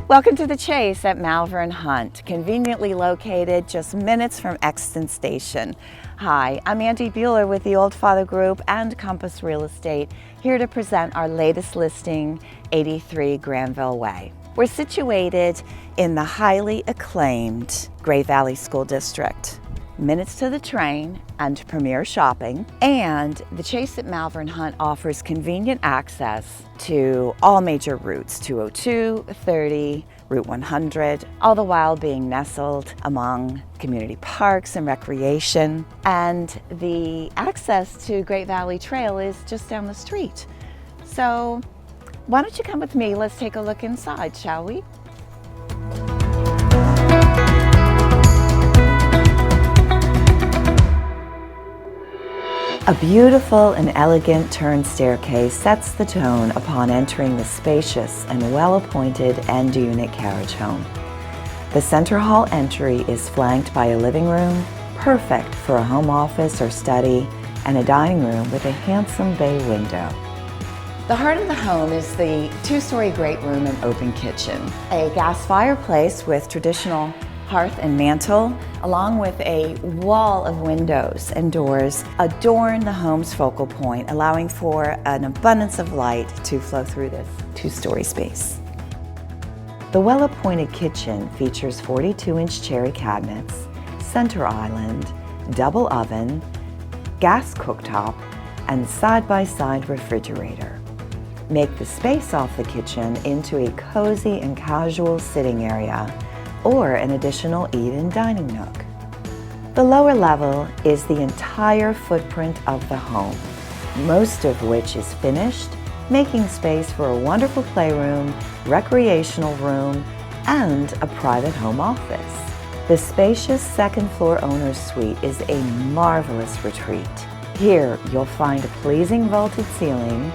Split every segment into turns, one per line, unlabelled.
Welcome to the Chase at Malvern Hunt, conveniently located just minutes from Exton Station. Hi, I'm Andy Bueller with the Oldfather Group and Compass Real Estate, here to present our latest listing, 83 Granville Way. We're situated in the highly acclaimed Great Valley School District. Minutes to the train and premier shopping, and the Chase at Malvern Hunt offers convenient access to all major routes, 202, 30, Route 100, all the while being nestled among community parks and recreation. And the access to Great Valley Trail is just down the street. So why don't you come with me? Let's take a look inside, shall we? A beautiful and elegant turned staircase sets the tone upon entering the spacious and well-appointed end-unit carriage home. The center hall entry is flanked by a living room, perfect for a home office or study, and a dining room with a handsome bay window. The heart of the home is the two-story great room and open kitchen. A gas fireplace with traditional hearth and mantle, along with a wall of windows and doors, adorn the home's focal point, allowing for an abundance of light to flow through this two-story space. The well-appointed kitchen features 42-inch cherry cabinets, center island, double oven, gas cooktop, and side-by-side refrigerator. Make the space off the kitchen into a cozy and casual sitting area, or an additional eat and dining nook. The lower level is the entire footprint of the home, most of which is finished, making space for a wonderful playroom, recreational room, and a private home office. The spacious second floor owner's suite is a marvelous retreat. Here you'll find a pleasing vaulted ceiling,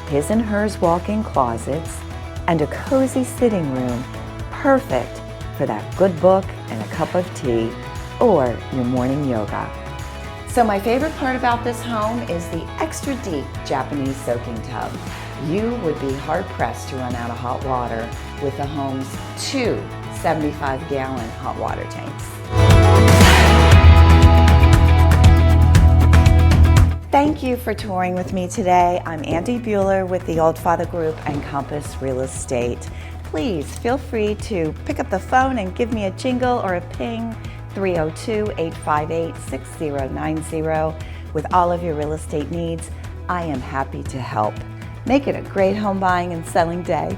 his and hers walk-in closets, and a cozy sitting room, perfect for that good book and a cup of tea or your morning yoga. So my favorite part about this home is the extra deep Japanese soaking tub. You would be hard-pressed to run out of hot water with the home's two 75-gallon hot water tanks. Thank you for touring with me today. I'm Andy Bueller with the Oldfather Group and Compass Real Estate. Please feel free to pick up the phone and give me a jingle or a ping, 302-858-6090. With all of your real estate needs, I am happy to help. Make it a great home buying and selling day.